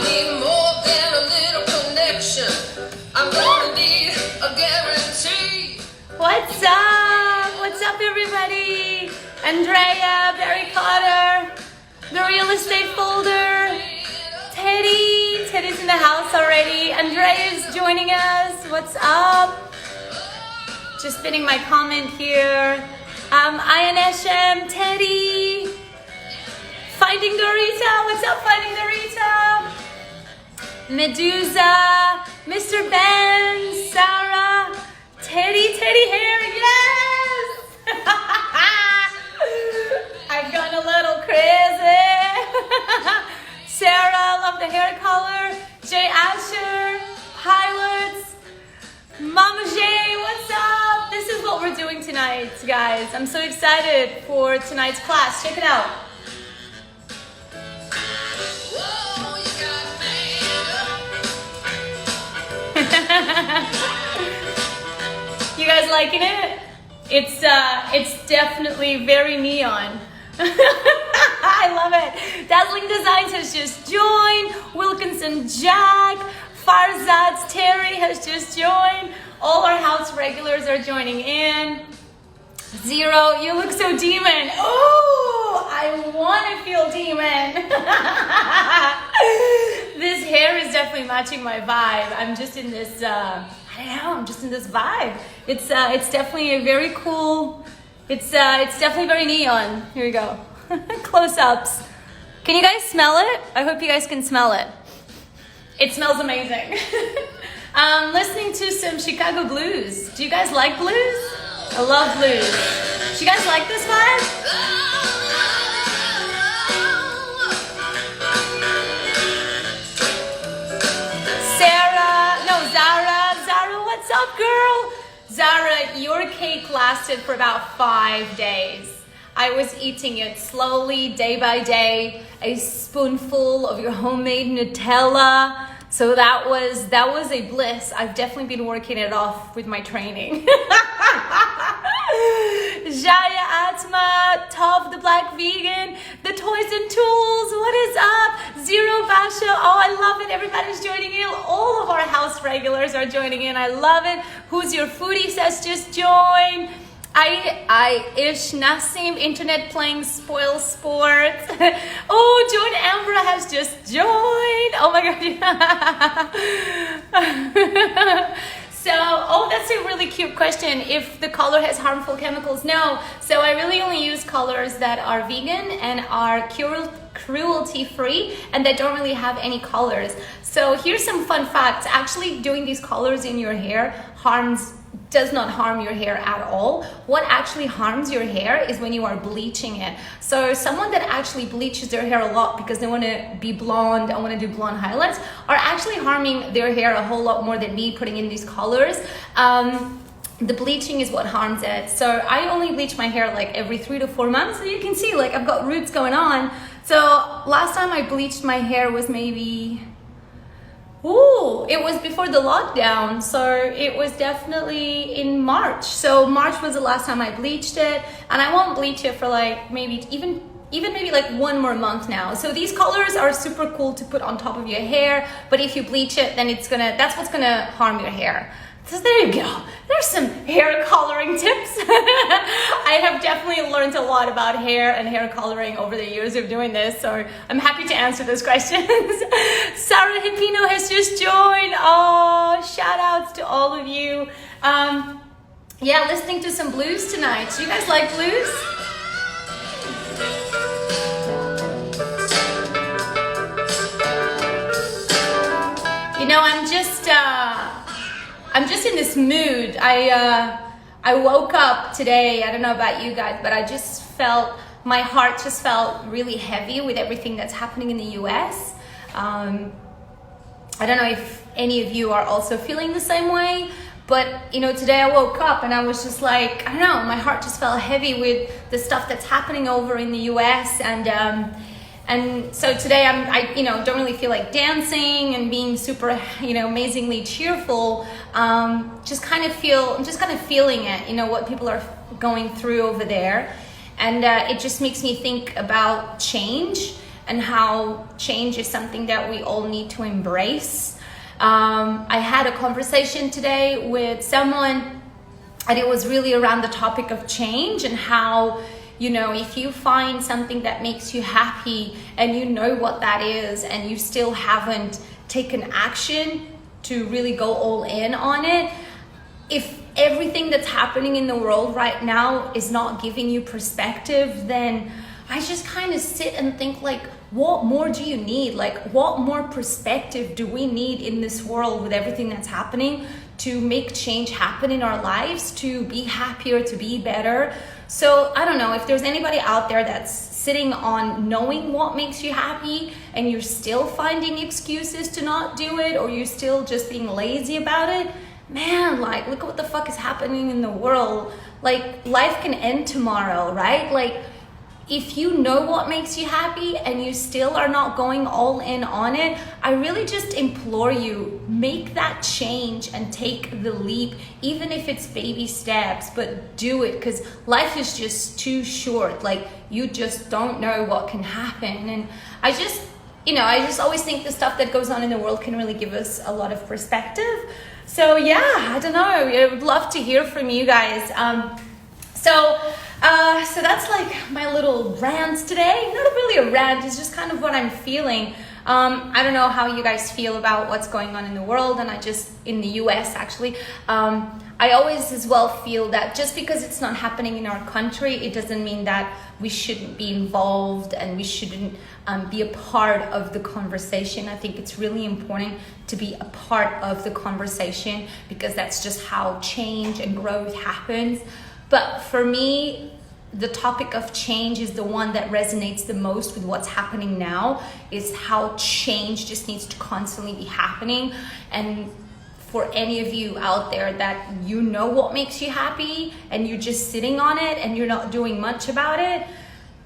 need more than a little connection. I'm gonna need a guarantee. What's up? What's up, everybody? Andrea, Barry Cotter, the real estate folder, Teddy. Teddy's in the house already. Andrea is joining us. What's up? Just pinning my comment here. INSM, Teddy. Finding Dorita. What's up, Finding Dorita? Medusa, Mr. Ben, Sarah, Teddy hair, yes! I've gone a little crazy. Sarah, love the hair color. Jay Asher, pilots. Mama Jay, what's up? This is what we're doing tonight, guys. I'm so excited for tonight's class. Check it out. You guys liking it? It's definitely very neon. I love it. Dazzling Designs has just joined. Wilkinson Jack, Farzad's Terry has just joined. All our house regulars are joining in. Zero, you look so demon. Oh, I want to feel demon. This hair is definitely matching my vibe. I'm just in this, I'm just in this vibe. It's definitely a very cool, it's definitely very neon. Here we go. Close-ups. Can you guys smell it? I hope you guys can smell it. It smells amazing. Listening to some Chicago blues. Do you guys like blues? I love blues. Do you guys like this vibe? Zara, what's up, girl? Zara, your cake lasted for about 5 days. I was eating it slowly, day by day, a spoonful of your homemade Nutella. So that was a bliss. I've definitely been working it off with my training. Jaya Atma, Tov the Black Vegan, the Toys and Tools, what is up? Zero Basha, oh I love it, everybody's joining in. All of our house regulars are joining in, I love it. Who's Your Foodie says just join. Ish Nassim, internet playing spoil sport. Oh, Joan Ambra has just joined. Oh my God. So, that's a really cute question. If the color has harmful chemicals, no. So I really only use colors that are vegan and are cruelty-free and that don't really have any colors. So here's some fun facts. Actually, doing these colors in your hair does not harm your hair at all. What actually harms your hair is when you are bleaching it. So someone that actually bleaches their hair a lot because they want to be blonde and want to do blonde highlights are actually harming their hair a whole lot more than me putting in these colors. The bleaching is what harms it. So I only bleach my hair like every 3 to 4 months. So you can see like I've got roots going on. So last time I bleached my hair was maybe, it was before the lockdown, so it was definitely in March. So March was the last time I bleached it, and I won't bleach it for like maybe even maybe like 1 more month now. So these colors are super cool to put on top of your hair, but if you bleach it, then that's what's gonna harm your hair. So there you go. There's some hair coloring tips. I have definitely learned a lot about hair and hair coloring over the years of doing this, so I'm happy to answer those questions. Sarah Hipino has just joined. Oh, shout outs to all of you. Yeah, listening to some blues tonight. Do you guys like blues? You know, I'm just in this mood. I woke up today, I don't know about you guys, but my heart just felt really heavy with everything that's happening in the US. I don't know if any of you are also feeling the same way, but you know, today I woke up and I was just like, I don't know, my heart just felt heavy with the stuff that's happening over in the US, and so today I don't really feel like dancing and being super, amazingly cheerful. I'm just kind of feeling it, what people are going through over there. And it just makes me think about change and how change is something that we all need to embrace. I had a conversation today with someone, and it was really around the topic of change and how, you know, if you find something that makes you happy and you know what that is and you still haven't taken action to really go all in on it, if everything that's happening in the world right now is not giving you perspective, then I just kind of sit and think, like, what more do you need? Like, what more perspective do we need in this world with everything that's happening to make change happen in our lives, to be happier, to be better? So I don't know if there's anybody out there that's sitting on knowing what makes you happy and you're still finding excuses to not do it, or you're still just being lazy about it. Man, like, look at what the fuck is happening in the world. Like, life can end tomorrow, right? Like, if you know what makes you happy and you still are not going all in on it, I really just implore you, make that change and take the leap, even if it's baby steps, but do it, because life is just too short. Like, you just don't know what can happen. And I just always think the stuff that goes on in the world can really give us a lot of perspective. So yeah, I don't know, I would love to hear from you guys. So that's like my little rant today. Not really a rant, it's just kind of what I'm feeling. I don't know how you guys feel about what's going on in the world, and in the US actually. I always as well feel that just because it's not happening in our country, it doesn't mean that we shouldn't be involved and we shouldn't be a part of the conversation. I think it's really important to be a part of the conversation, because that's just how change and growth happens. But for me, the topic of change is the one that resonates the most with what's happening now, is how change just needs to constantly be happening. And for any of you out there that you know what makes you happy and you're just sitting on it and you're not doing much about it,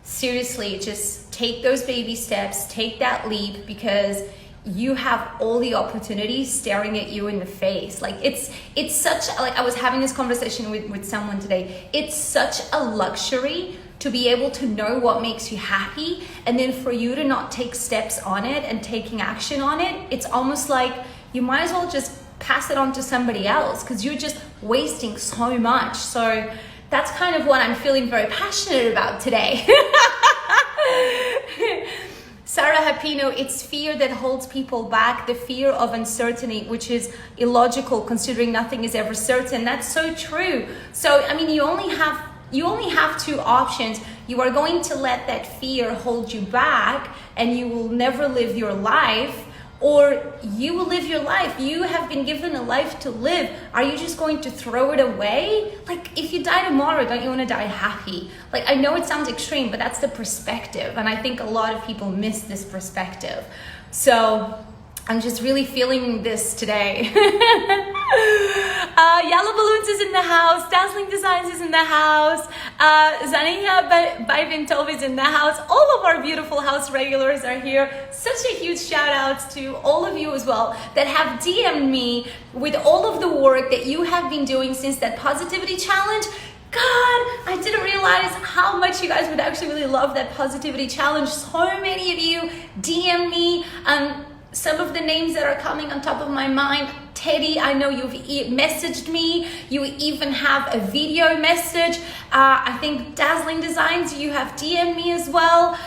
seriously, just take those baby steps, take that leap, because you have all the opportunities staring at you in the face. Like, it's such, like, I was having this conversation with someone today. It's such a luxury to be able to know what makes you happy, and then for you to not take steps on it and taking action on it. It's almost like you might as well just pass it on to somebody else, because you're just wasting so much. So that's kind of what I'm feeling very passionate about today. Sarah Hapino, it's fear that holds people back, the fear of uncertainty, which is illogical considering nothing is ever certain. That's so true. So, I mean, you only have two options. You are going to let that fear hold you back and you will never live your life, or you will live your life. You have been given a life to live. Are you just going to throw it away? Like, if you die tomorrow, don't you want to die happy? Like, I know it sounds extreme, but that's the perspective. And I think a lot of people miss this perspective. So I'm just really feeling this today. Yellow Balloons is in the house. Dazzling Designs is in the house. Zania Bivintov is in the house. All of our beautiful house regulars are here. Such a huge shout out to all of you as well that have DM'd me with all of the work that you have been doing since that positivity challenge. God, I didn't realize how much you guys would actually really love that positivity challenge. So many of you DM me. Some of the names that are coming on top of my mind: Teddy, I know you've messaged me. You even have a video message. I think Dazzling Designs, you have DM'd me as well.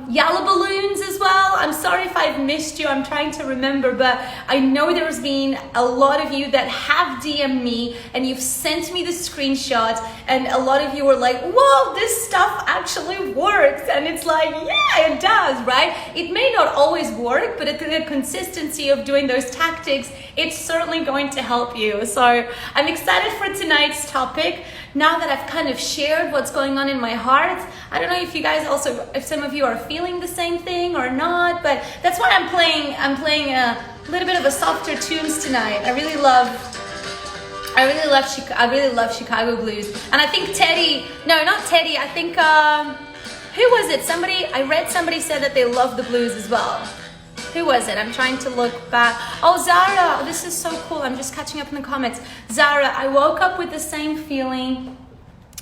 Yellow Balloons as well. I'm sorry if I've missed you. I'm trying to remember, but I know there's been a lot of you that have DM'd me and you've sent me the screenshots, and a lot of you were like, whoa, this stuff actually works. And it's like, yeah, it does, right? It may not always work, but the consistency of doing those tactics, it's certainly going to help you. So I'm excited for tonight's topic. Now that I've kind of shared what's going on in my heart, I don't know if you guys also, if some of you are feeling the same thing or not, but that's why I'm playing a little bit of a softer tunes tonight. I really love Chicago blues. And I think Teddy, no, not Teddy, I think, who was it? I read somebody said that they love the blues as well. Who was it? I'm trying to look back. Oh, Zara, this is so cool. I'm just catching up in the comments. Zara, I woke up with the same feeling,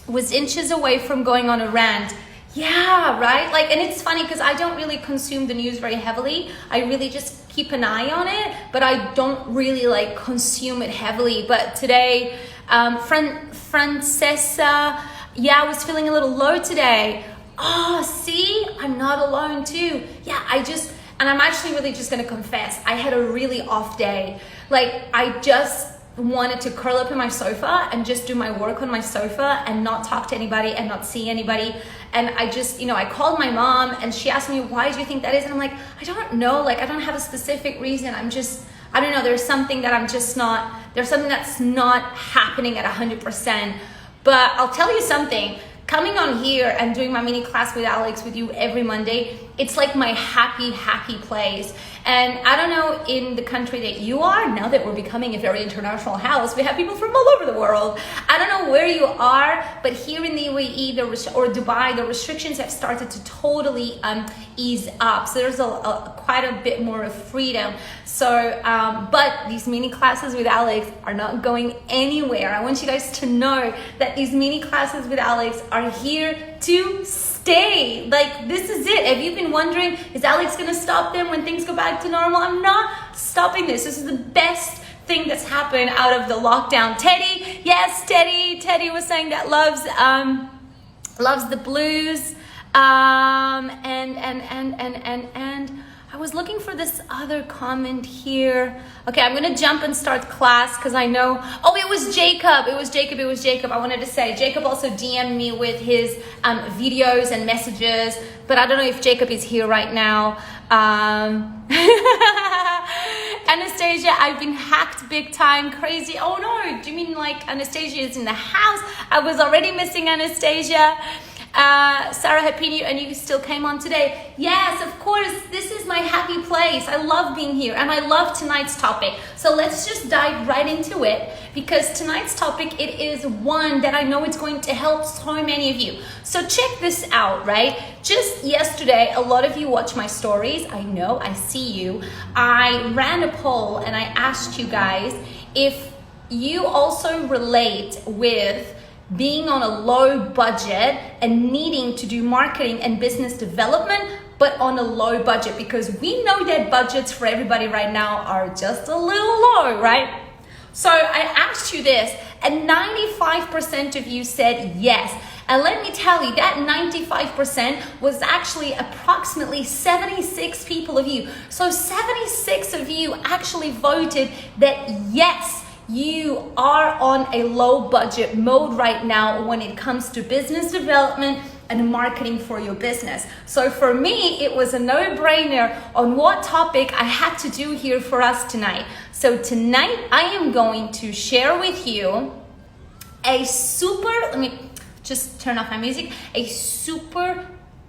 was inches away from going on a rant. Yeah, right? Like, and it's funny because I don't really consume the news very heavily. I really just keep an eye on it, but I don't really like consume it heavily. But today, Francesca, yeah, I was feeling a little low today. Oh, see, I'm not alone too. Yeah, and I'm actually really just gonna confess, I had a really off day. Like, I just wanted to curl up in my sofa and just do my work on my sofa and not talk to anybody and not see anybody. And I just, I called my mom and she asked me, why do you think that is? And I'm like, I don't know. Like, I don't have a specific reason. I don't know. There's something that's not happening at 100%. But I'll tell you something. Coming on here and doing my mini class with Alex with you every Monday, it's like my happy place. And I don't know in the country that you are, now that we're becoming a very international house, we have people from all over the world. I don't know where you are, but here in the UAE or Dubai, the restrictions have started to totally ease up. So there's quite a bit more of freedom. So, but these mini classes with Alex are not going anywhere. I want you guys to know that these mini classes with Alex are here to stay. Like, this is it. Have you been wondering, is Alex gonna stop them when things go back to normal? I'm not stopping this. This is the best thing that's happened out of the lockdown. Teddy, yes, Teddy was saying that loves the blues. And I was looking for this other comment here. Okay, I'm gonna jump and start class because I know, it was Jacob. I wanted to say, Jacob also DM'd me with his videos and messages, but I don't know if Jacob is here right now. Anastasia, I've been hacked big time, crazy. Oh no, do you mean like Anastasia is in the house? I was already missing Anastasia. Sarah, happy new, and you still came on today. Yes, of course, this is my happy place. I love being here and I love tonight's topic. So let's just dive right into it because tonight's topic, it is one that I know it's going to help so many of you. So check this out, right? Just yesterday, a lot of you watch my stories. I know, I see you. I ran a poll and I asked you guys if you also relate with being on a low budget and needing to do marketing and business development, but on a low budget, because we know that budgets for everybody right now are just a little low, right? So I asked you this and 95% of you said yes. And let me tell you, that 95% was actually approximately 76 people of you. So 76 of you actually voted that yes, you are on a low budget mode right now when it comes to business development and marketing for your business. So for me, it was a no-brainer on what topic I had to do here for us tonight. So tonight, I am going to share with you let me just turn off my music, a super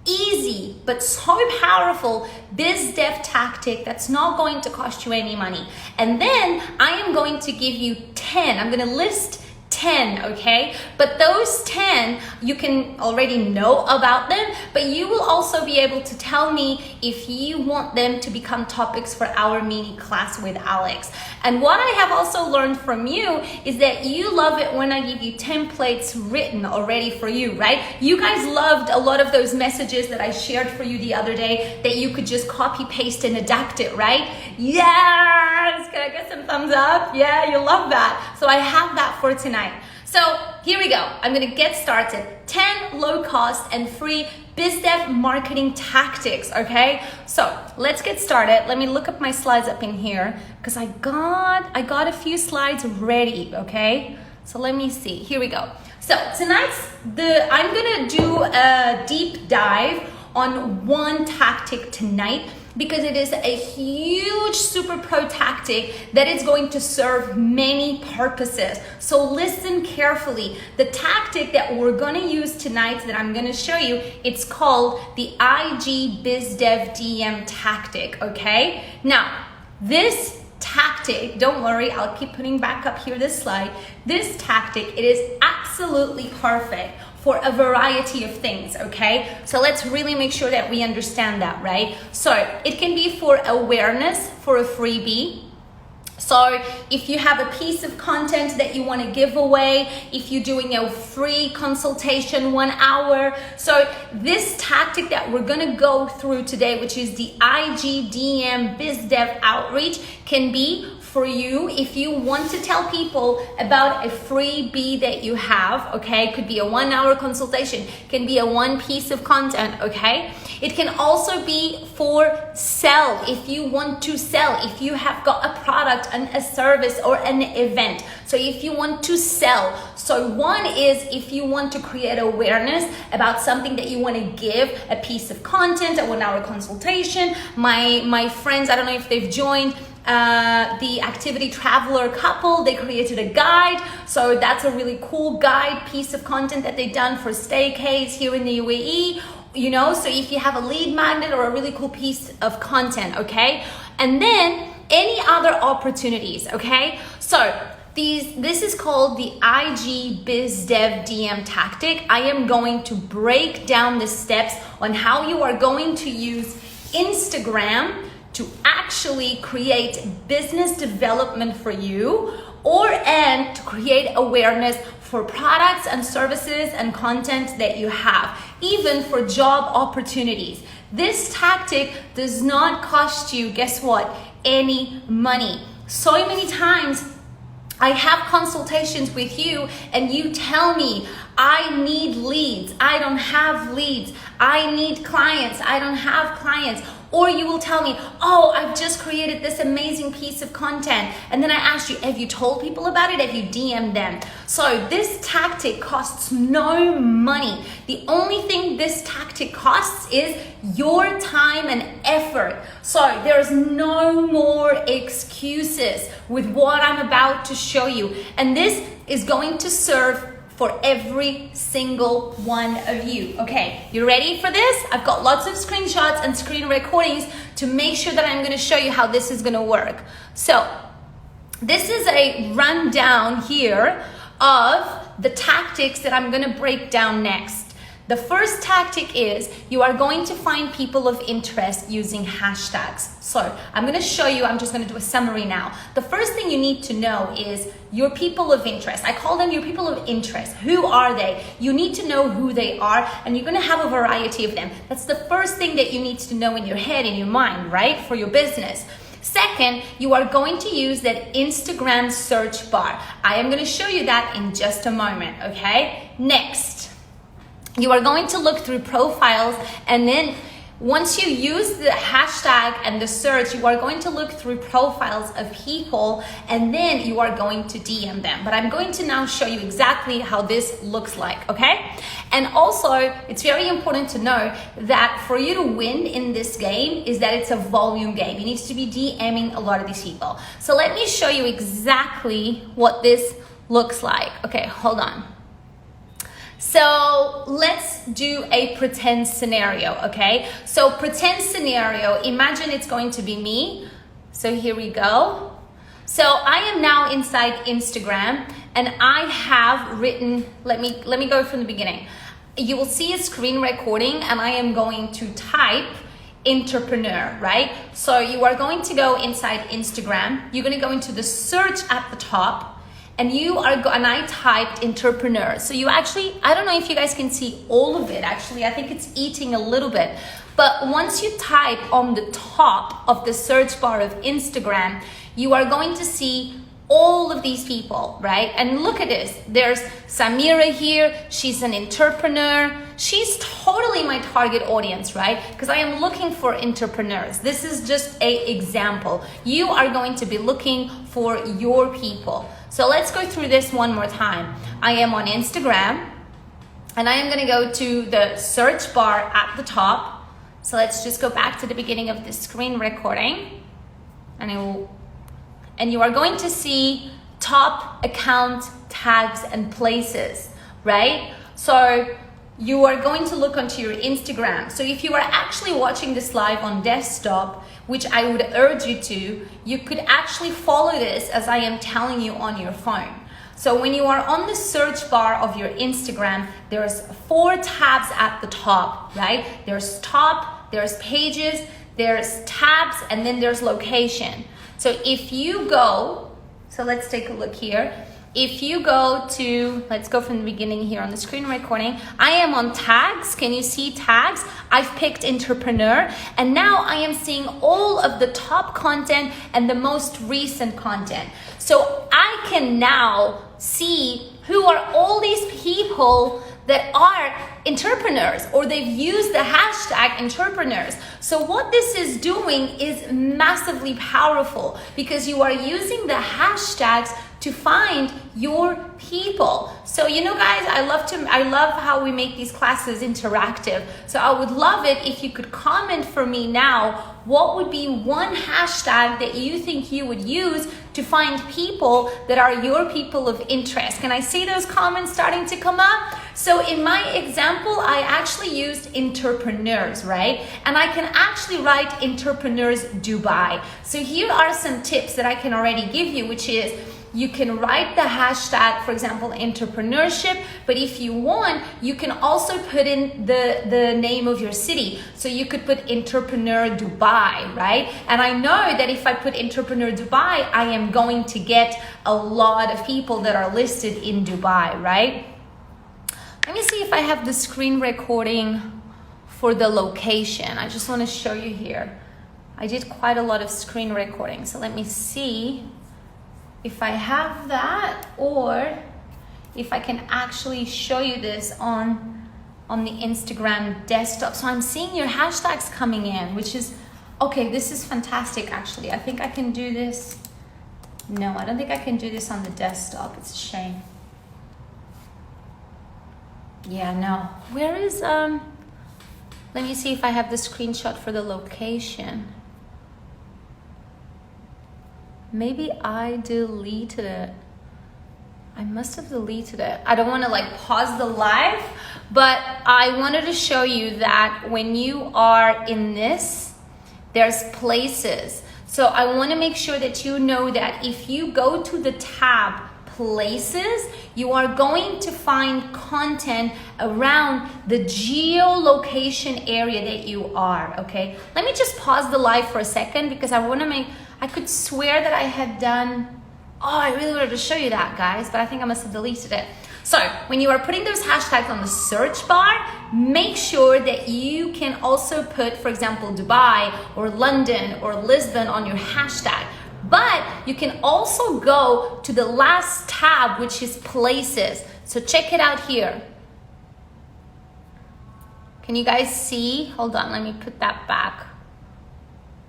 easy but so powerful biz dev tactic that's not going to cost you any money. And then I am going to give you 10. I'm going to list 10, okay? But those 10, you can already know about them, but you will also be able to tell me if you want them to become topics for our mini class with Alex. And what I have also learned from you is that you love it when I give you templates written already for you, right? You guys loved a lot of those messages that I shared for you the other day that you could just copy, paste, and adapt it, right? Yes! Can I get some thumbs up? Yeah, you love that. So I have that for tonight. So here we go. I'm gonna get started. 10 low cost and free biz dev marketing tactics, okay? So let's get started. Let me look up my slides up in here because I got a few slides ready, okay? So let me see, here we go. So I'm gonna do a deep dive on one tactic tonight because it is a huge super pro tactic that is going to serve many purposes. So listen carefully. The tactic that we're gonna use tonight that I'm gonna show you, it's called the IG BizDev DM tactic, okay? Now, this tactic, don't worry, I'll keep putting back up here this slide. This tactic, it is absolutely perfect for a variety of things, okay? So let's really make sure that we understand that, right? So it can be for awareness for a freebie. So if you have a piece of content that you want to give away, if you're doing a free consultation 1 hour, so this tactic that we're going to go through today, which is the IGDM BizDev outreach, can be for you if you want to tell people about a freebie that you have, okay? It could be a 1 hour consultation, can be a one piece of content, okay? It can also be for sell, if you want to sell, if you have got a product and a service or an event. So if you want to sell, so one is if you want to create awareness about something that you want to give, a piece of content, a 1 hour consultation. My friends, I don't know if they've joined the activity traveler couple, they created a guide, so that's a really cool guide piece of content that they've done for staycays here in the UAE, you know. So if you have a lead magnet or a really cool piece of content, okay, and then any other opportunities, okay. So this is called the IG BizDev DM tactic. I am going to break down the steps on how you are going to use Instagram to actually create business development for you, and to create awareness for products and services and content that you have, even for job opportunities. This tactic does not cost you, guess what, any money. So many times I have consultations with you and you tell me, I need leads, I don't have leads, I need clients, I don't have clients. Or you will tell me, oh, I've just created this amazing piece of content. And then I ask you, have you told people about it? Have you DM'd them? So this tactic costs no money. The only thing this tactic costs is your time and effort. So there's no more excuses with what I'm about to show you. And this is going to serve for every single one of you. Okay, you ready for this? I've got lots of screenshots and screen recordings to make sure that I'm gonna show you how this is gonna work. So this is a rundown here of the tactics that I'm gonna break down next. The first tactic is you are going to find people of interest using hashtags. So I'm going to show you, I'm just going to do a summary now. The first thing you need to know is your people of interest. I call them your people of interest. Who are they? You need to know who they are, and you're going to have a variety of them. That's the first thing that you need to know in your head, in your mind, right? For your business. Second, you are going to use that Instagram search bar. I am going to show you that in just a moment, okay? Next, you are going to look through profiles, and then once you use the hashtag and the search, you are going to look through profiles of people, and then you are going to DM them. But I'm going to now show you exactly how this looks like, okay? And also, it's very important to know that for you to win in this game is that it's a volume game. You need to be DMing a lot of these people. So let me show you exactly what this looks like. Okay, hold on. So let's do a pretend scenario, okay? So pretend scenario, imagine it's going to be me. So here we go. So I am now inside Instagram, and I have written, let me go from the beginning. You will see a screen recording, and I am going to type entrepreneur, right? So you are going to go inside Instagram. You're going to go into the search at the top, and and I typed entrepreneur. So you actually, I don't know if you guys can see all of it. Actually, I think it's eating a little bit. But once you type on the top of the search bar of Instagram, you are going to see all of these people, right? And look at this. There's Samira here. She's an entrepreneur. She's totally my target audience, right? Because I am looking for entrepreneurs. This is just an example. You are going to be looking for your people. So let's go through this one more time. I am on Instagram, and I am going to go to the search bar at the top. So let's just go back to the beginning of the screen recording, and you are going to see top account tags and places, right? So you are going to look onto your Instagram. So if you are actually watching this live on desktop, which I would urge you to, you could actually follow this as I am telling you on your phone. So when you are on the search bar of your Instagram, there's 4 tabs at the top, right? There's top, there's pages, there's tabs, and then there's location. So if you go, so let's take a look here. If you go to, let's go from the beginning here on the screen recording. I am on tags. Can you see tags? I've picked entrepreneur, and now I am seeing all of the top content and the most recent content. So I can now see who are all these people that are entrepreneurs, or they've used the hashtag entrepreneurs. So what this is doing is massively powerful, because you are using the hashtags to find your people. So you know, guys, I love how we make these classes interactive. So I would love it if you could comment for me now, what would be one hashtag that you think you would use to find people that are your people of interest? Can I see those comments starting to come up? So in my example, I actually used entrepreneurs, right? And I can actually write entrepreneurs Dubai. So here are some tips that I can already give you, which is, you can write the hashtag, for example, entrepreneurship, but if you want, you can also put in the name of your city. So you could put entrepreneur Dubai, right? And I know that if I put entrepreneur Dubai, I am going to get a lot of people that are listed in Dubai, right? Let me see if I have the screen recording for the location. I just want to show you here. I did quite a lot of screen recording, so let me see if I have that, or if I can actually show you this on the Instagram desktop. So I'm seeing your hashtags coming in, which is, okay, this is fantastic actually. I think I can do this. No, I don't think I can do this on the desktop. It's a shame. Yeah, no. Where is, let me see if I have the screenshot for the location. Maybe I deleted it. I must have deleted it. I don't want to like pause the live, but I wanted to show you that when you are in this, there's places. So I want to make sure that you know that if you go to the tab places, you are going to find content around the geolocation area that you are, okay? Let me just pause the live for a second, because I want to make, I could swear that I had done, oh, I really wanted to show you that, guys, but I think I must have deleted it. So when you are putting those hashtags on the search bar, make sure that you can also put, for example, Dubai or London or Lisbon on your hashtag. But you can also go to the last tab, which is places. So check it out here. Can you guys see? Hold on, let me put that back.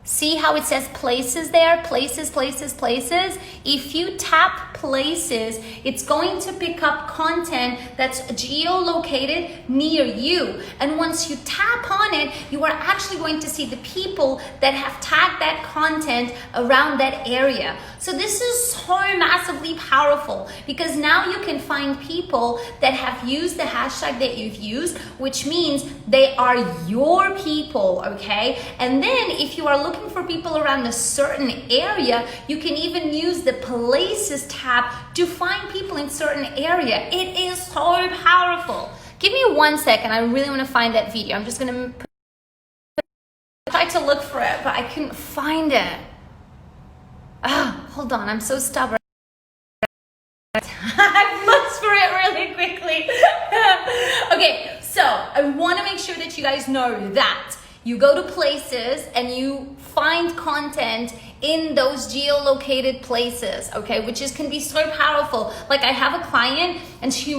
See how it says places there? Places, places, places. If you tap places, it's going to pick up content that's geolocated near you. And once you tap on it, you are actually going to see the people that have tagged that content around that area. So this is so massively powerful, because now you can find people that have used the hashtag that you've used, which means they are your people, okay? And then if you are looking for people around a certain area, you can even use the places tab to find people in certain area. It is so powerful. Give me 1 second. I really want to find that video. I'm just going to try to look for it, but I couldn't find it. Hold on. I'm so stubborn. I've looked for it really quickly. Okay, so I want to make sure that you guys know that you go to places and you find content in those geolocated places, okay, which can be so powerful. Like I have a client, and she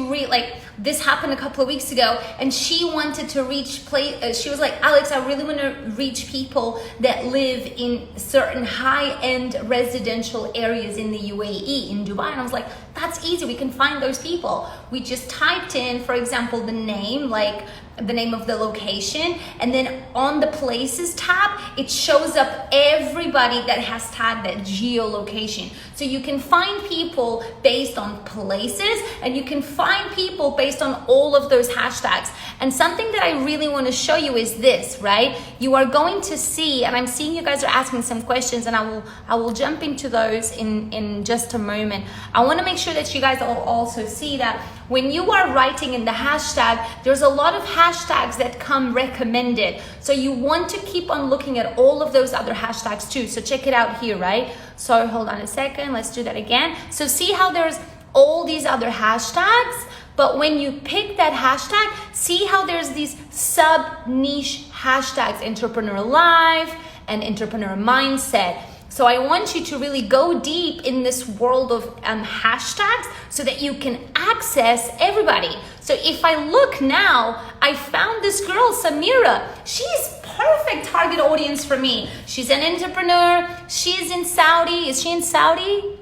this happened a couple of weeks ago, and she wanted to reach she was like, Alex, I really want to reach people that live in certain high-end residential areas in the UAE, in Dubai. And I was like, that's easy, we can find those people. We just typed in, for example, the name, like the name of the location, and then on the places tab, it shows up everybody that has tagged that geolocation. So you can find people based on places, and you can find people based based on all of those hashtags. And something that I really want to show you is this, right? You are going to see, and I'm seeing you guys are asking some questions, and I will jump into those in just a moment. I want to make sure that you guys all also see that when you are writing in the hashtag, there's a lot of hashtags that come recommended. So you want to keep on looking at all of those other hashtags too. So check it out here, right? So hold on a second, let's do that again. So see how there's all these other hashtags, but when you pick that hashtag, see how there's these sub niche hashtags, entrepreneur life and entrepreneur mindset. So I want you to really go deep in this world of hashtags so that you can access everybody. So if I look now, I found this girl, Samira. She's perfect target audience for me. She's an entrepreneur. She's in Saudi. Is she in Saudi?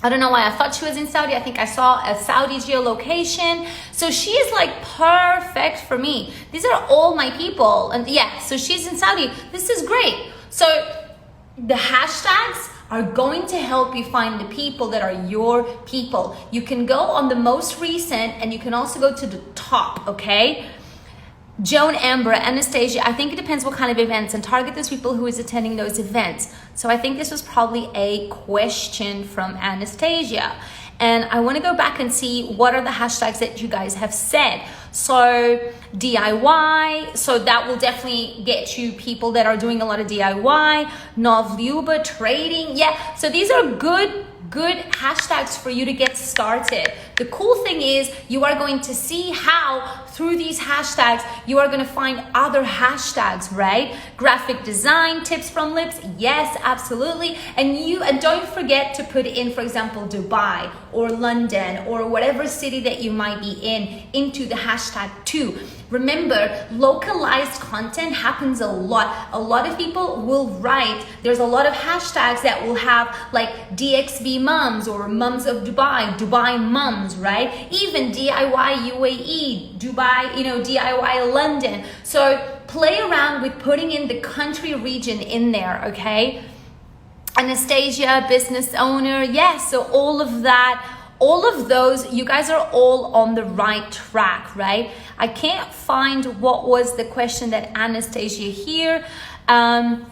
I don't know why I thought she was in Saudi. I think I saw a Saudi geolocation. So she is like perfect for me. These are all my people. And yeah, so she's in Saudi. This is great. So the hashtags are going to help you find the people that are your people. You can go on the most recent and you can also go to the top, okay? Joan, Amber, Anastasia, I think it depends what kind of events, and target those people who is attending those events. So I think this was probably a question from Anastasia. And I want to go back and see what are the hashtags that you guys have said. So DIY, so that will definitely get you people that are doing a lot of DIY. Novluba, trading, yeah. So these are good hashtags for you to get started. The cool thing is you are going to see how through these hashtags you are going to find other hashtags, right? Graphic design tips from lips, yes, absolutely. And don't forget to put in, for example, Dubai or London or whatever city that you might be in into the hashtag too. Remember, localized content happens a lot. A lot of people will write, there's a lot of hashtags that will have like DXB mums or mums of Dubai, Dubai mums, right? Even DIY UAE, Dubai, DIY London. So play around with putting in the country region in there, okay? Anastasia, business owner, yes, so all of that. All of those, you guys are all on the right track, right? I can't find what was the question that Anastasia here. And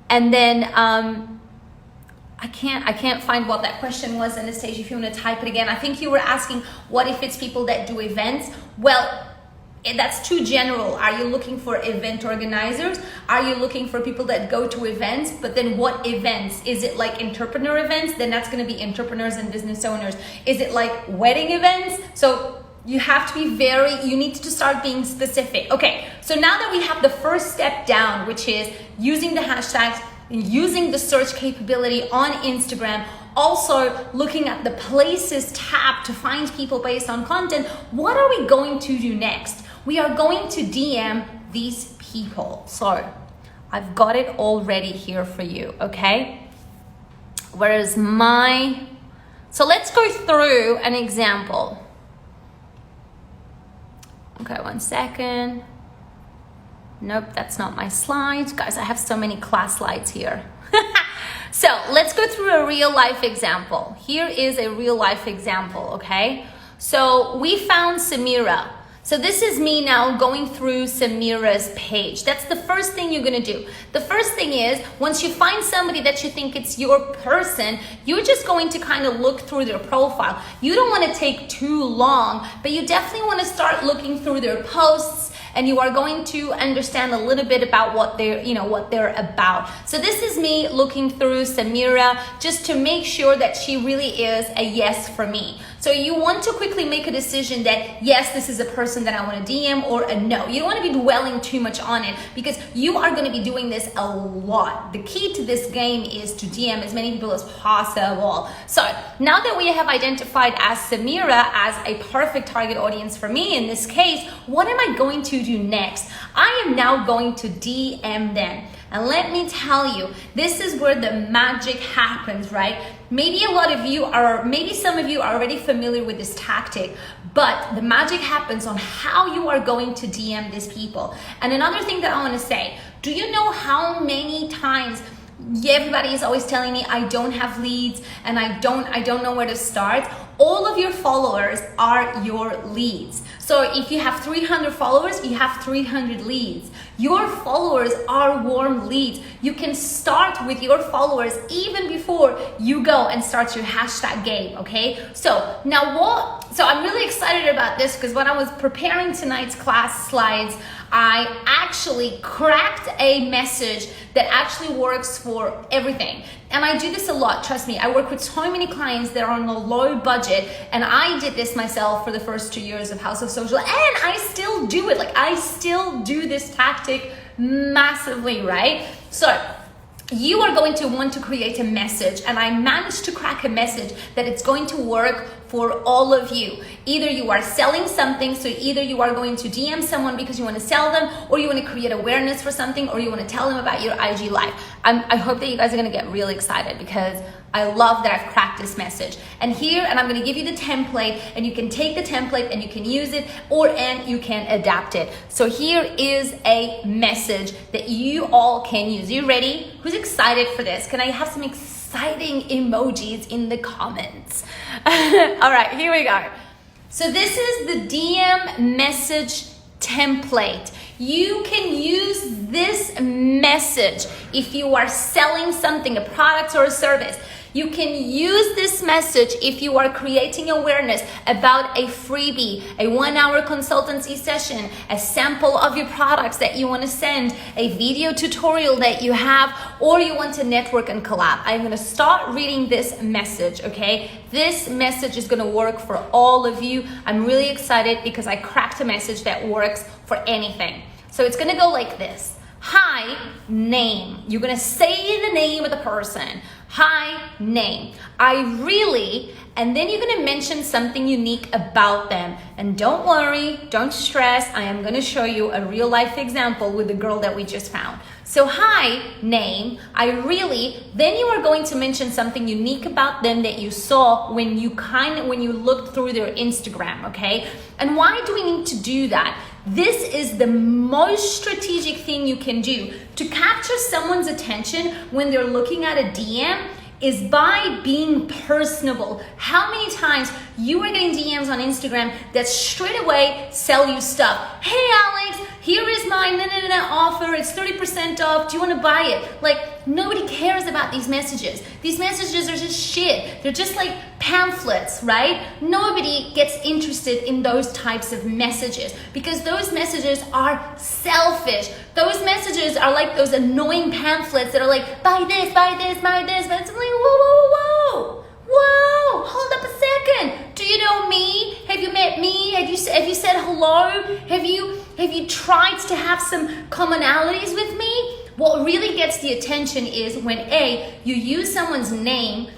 then I can't find what that question was, Anastasia, if you want to type it again. I think you were asking, what if it's people that do events? Well, that's too general. Are you looking for event organizers? Are you looking for people that go to events? But then what events? Is it like entrepreneur events? Then that's going to be entrepreneurs and business owners. Is it like wedding events? So you have to be you need to start being specific. Okay, so now that we have the first step down, which is using the hashtags, using the search capability on Instagram, also looking at the places tab to find people based on content, what are we going to do next? We are going to DM these people. So I've got it all ready here for you, okay? Whereas so let's go through an example. Okay, 1 second. Nope, that's not my slide. Guys, I have so many class slides here. So let's go through a real life example. Here is a real life example, okay? So we found Samira. So this is me now going through Samira's page. That's the first thing you're gonna do. The first thing is, once you find somebody that you think it's your person, you're just going to kind of look through their profile. You don't wanna take too long, but you definitely wanna start looking through their posts, and you are going to understand a little bit about what they're about. So this is me looking through Samira just to make sure that she really is a yes for me. So you want to quickly make a decision that yes, this is a person that I want to DM, or a no. You don't want to be dwelling too much on it because you are going to be doing this a lot. The key to this game is to DM as many people as possible. So now that we have identified as Samira as a perfect target audience for me in this case, what am I going to do next? I am now going to DM them. And let me tell you, this is where the magic happens, right? Maybe some of you are already familiar with this tactic, but the magic happens on how you are going to DM these people. And another thing that I want to say, do you know how many times everybody is always telling me I don't have leads and I don't know where to start. All of your followers are your leads. So if you have 300 followers, you have 300 leads. Your followers are warm leads. You can start with your followers even before you go and start your hashtag game, okay? So I'm really excited about this because when I was preparing tonight's class slides, I actually cracked a message that actually works for everything. And I do this a lot, trust me. I work with so many clients that are on a low budget, and I did this myself for the first 2 years of House of Social, and I still do it. Like, I still do this tactic massively, right? So you are going to want to create a message, and I managed to crack a message that it's going to work for all of you. Either you are selling something, so either you are going to DM someone because you want to sell them, or you want to create awareness for something, or you want to tell them about your IG live. I hope that you guys are going to get really excited because I love that I've cracked this message. And I'm going to give you the template, and you can take the template and you can use it, and you can adapt it. So here is a message that you all can use. You ready? Who's excited for this? Can I have some exciting emojis in the comments? All right, here we go. So this is the DM message template. You can use this message if you are selling something, a product or a service. You can use this message if you are creating awareness about a freebie, a 1-hour consultancy session, a sample of your products that you want to send, a video tutorial that you have, or you want to network and collab. I'm going to start reading this message, okay? This message is going to work for all of you. I'm really excited because I cracked a message that works for anything. So it's going to go like this. Hi, name. You're going to say the name of the person. Hi, name. I really, and then you're going to mention something unique about them. And don't worry, don't stress. I am going to show you a real life example with the girl that we just found. So hi, name, I really, then you are going to mention something unique about them that you saw when you looked through their Instagram, okay? And why do we need to do that? This is the most strategic thing you can do to capture someone's attention when they're looking at a DM is by being personable. How many times you are getting DMs on Instagram that straight away sell you stuff? Hey Alex, here is my offer, it's 30% off, do you want to buy it? Like, nobody cares about these messages. These messages are just shit. They're just like pamphlets, right? Nobody gets interested in those types of messages because those messages are selfish. Those messages are like those annoying pamphlets that are like, buy this, buy this, buy this. But it's like, whoa, hold up a second. Do you know me? Have you met me? Have you said hello? Have you tried to have some commonalities with me? What really gets the attention is when you use someone's name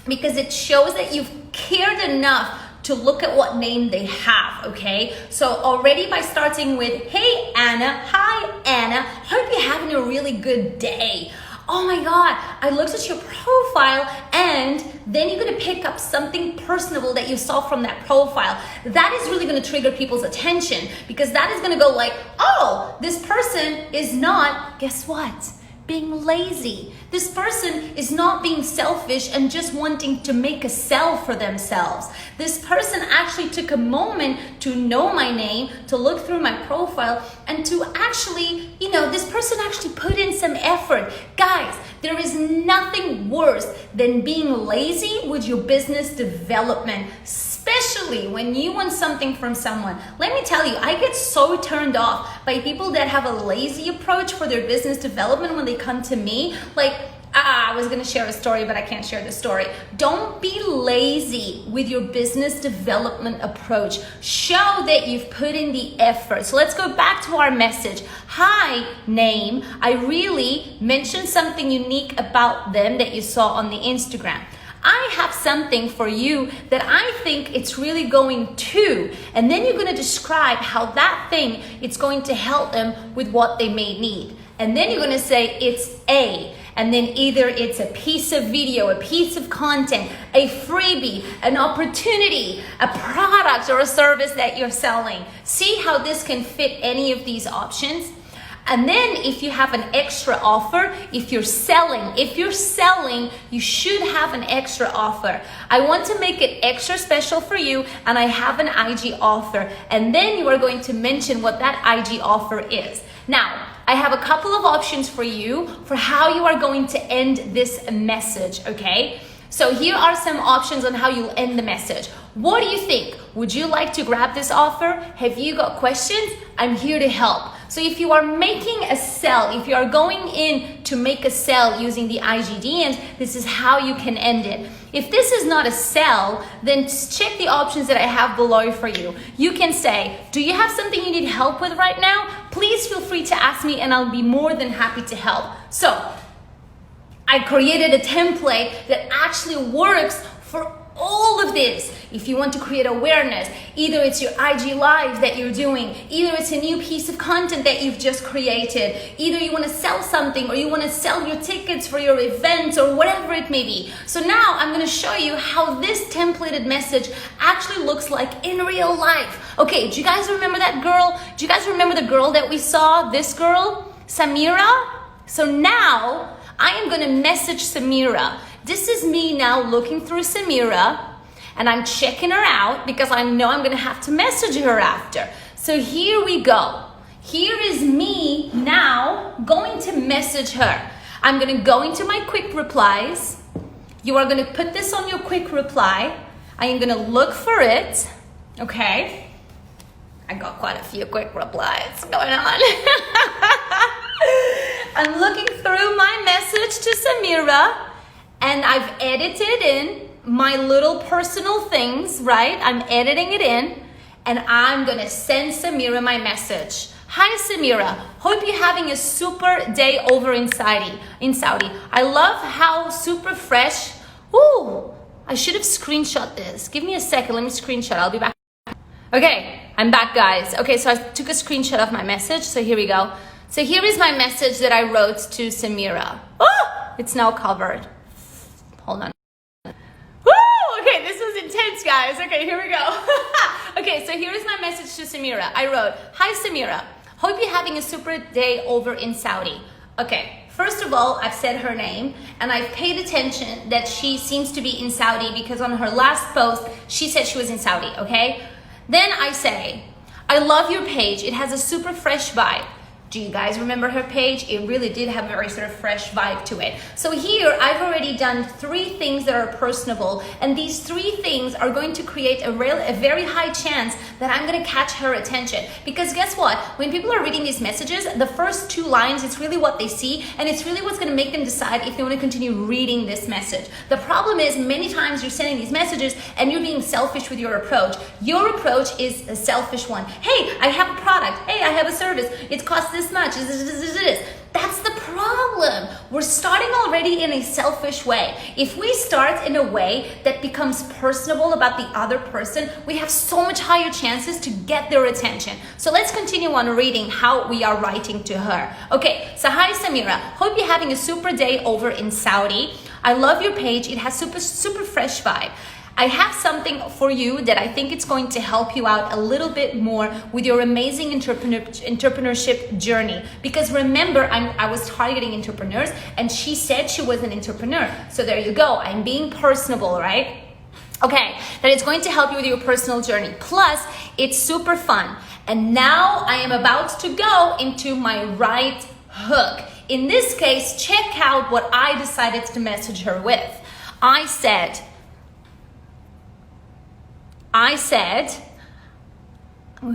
because it shows that you've cared enough to look at what name they have, okay? So already by starting with, hey Anna, hi Anna, hope you're having a really good day. Oh my God, I looked at your profile, and then you're gonna pick up something personable that you saw from that profile. That is really gonna trigger people's attention because that is gonna go like, oh, this person is not, guess what? Being lazy. This person is not being selfish and just wanting to make a sell for themselves. This person actually took a moment to know my name, to look through my profile, and to actually, this person actually put in some effort. Guys, there is nothing worse than being lazy with your business development, especially when you want something from someone. Let me tell you, I get so turned off by people that have a lazy approach for their business development when they come to me. Like, I was gonna share a story, but I can't share the story. Don't be lazy with your business development approach. Show that you've put in the effort. So let's go back to our message. Hi, name. I really mentioned something unique about them that you saw on the Instagram. I have something for you that I think it's really going to, and then you're going to describe how that thing it's going to help them with what they may need. And then you're going to say it's and then either it's a piece of video, a piece of content, a freebie, an opportunity, a product or a service that you're selling. See how this can fit any of these options? And then if you have an extra offer, if you're selling, you should have an extra offer. I want to make it extra special for you, and I have an IG offer. And then you are going to mention what that IG offer is. Now, I have a couple of options for you for how you are going to end this message, okay? So here are some options on how you'll end the message. What do you think? Would you like to grab this offer? Have you got questions? I'm here to help. So if you are making a sell, if you are going in to make a sell using the IGDMs, this is how you can end it. If this is not a sell, then check the options that I have below for you. You can say, do you have something you need help with right now? Please feel free to ask me and I'll be more than happy to help. So I created a template that actually works for all of this. If you want to create awareness, either it's your IG live that you're doing, either it's a new piece of content that you've just created, either you want to sell something or you want to sell your tickets for your events or whatever it may be. So now I'm going to show you how this templated message actually looks like in real life. Okay, do you guys remember that girl? Do you guys remember the girl that we saw? This girl, Samira? So now I am going to message Samira. This is me now looking through Samira, and I'm checking her out because I know I'm gonna have to message her after. So here we go. Here is me now going to message her. I'm gonna go into my quick replies. You are gonna put this on your quick reply. I am gonna look for it, okay? I got quite a few quick replies going on. I'm looking through my message to Samira, and I've edited in my little personal things, right? I'm editing it in, and I'm gonna send Samira my message. Hi Samira, hope you're having a super day over in Saudi. I love how super fresh. Ooh, I should have screenshot this. Give me a second, let me screenshot, I'll be back. Okay, I'm back guys. Okay, so I took a screenshot of my message, so here we go. So here is my message that I wrote to Samira. Oh, it's now covered. Hold on. Woo! Okay, this was intense, guys. Okay, here we go. Okay, so here is my message to Samira. I wrote, hi Samira, hope you're having a super day over in Saudi. Okay, first of all, I've said her name, and I've paid attention that she seems to be in Saudi because on her last post, she said she was in Saudi, okay? Then I say, I love your page. It has a super fresh vibe. Do you guys remember her page? It really did have a very sort of fresh vibe to it. So here I've already done 3 things that are personable, and these 3 things are going to create a very high chance that I'm going to catch her attention. Because guess what? When people are reading these messages, the first 2 lines, it's really what they see, and it's really what's going to make them decide if they want to continue reading this message. The problem is many times you're sending these messages and you're being selfish with your approach. Your approach is a selfish one. Hey, I have a product. Hey, I have a service. It costs this much. That's the problem. We're starting already in a selfish way. If we start in a way that becomes personable about the other person, we have so much higher chances to get their attention. So let's continue on reading how we are writing to her. Okay, so hi Samira, hope you're having a super day over in Saudi. I love your page. It has super fresh vibe. I have something for you that I think it's going to help you out a little bit more with your amazing entrepreneurship journey. Because remember, I was targeting entrepreneurs and she said she was an entrepreneur. So there you go. I'm being personable, right? Okay, that it's going to help you with your personal journey. Plus, it's super fun. And now I am about to go into my right hook. In this case, check out what I decided to message her with. I said,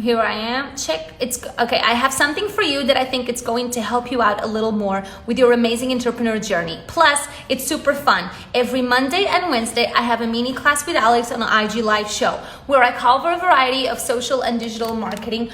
here I am, check, it's okay. I have something for you that I think it's going to help you out a little more with your amazing entrepreneur journey. Plus, it's super fun. Every Monday and Wednesday, I have a mini class with Alex on an IG live show where I cover a variety of social and digital marketing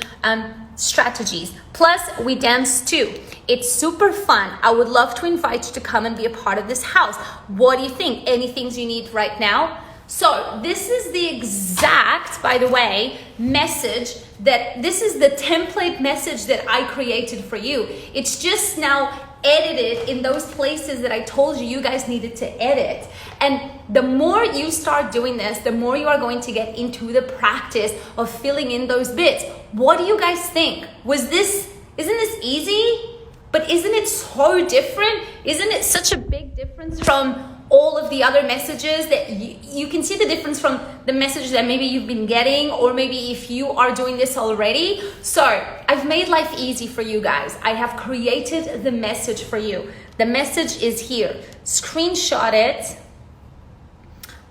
strategies. Plus, we dance too. It's super fun. I would love to invite you to come and be a part of this house. What do you think? Any things you need right now? So this is the exact, by the way, message this is the template message that I created for you. It's just now edited in those places that I told you guys needed to edit. And the more you start doing this, the more you are going to get into the practice of filling in those bits. What do you guys think? Was this Isn't this easy? But isn't it so different? Isn't it such a big difference from all of the other messages that you can see the difference from the message that maybe you've been getting, or maybe if you are doing this already? So I've made life easy for you guys. I have created the message for you. The message is here. Screenshot it.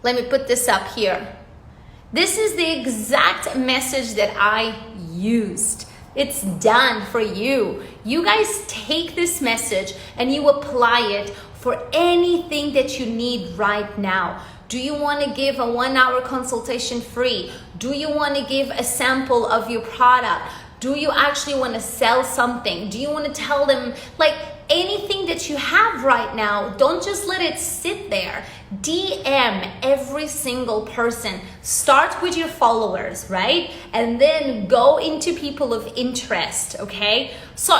Let me put this up here. This is the exact message that I used. It's done for you. You guys take this message and you apply it for anything that you need right now. Do you want to give a 1-hour consultation free? Do you want to give a sample of your product? Do you actually want to sell something? Do you want to tell them, like, anything that you have right now? Don't just let it sit there. DM every single person. Start with your followers, right? And then go into people of interest, okay? So,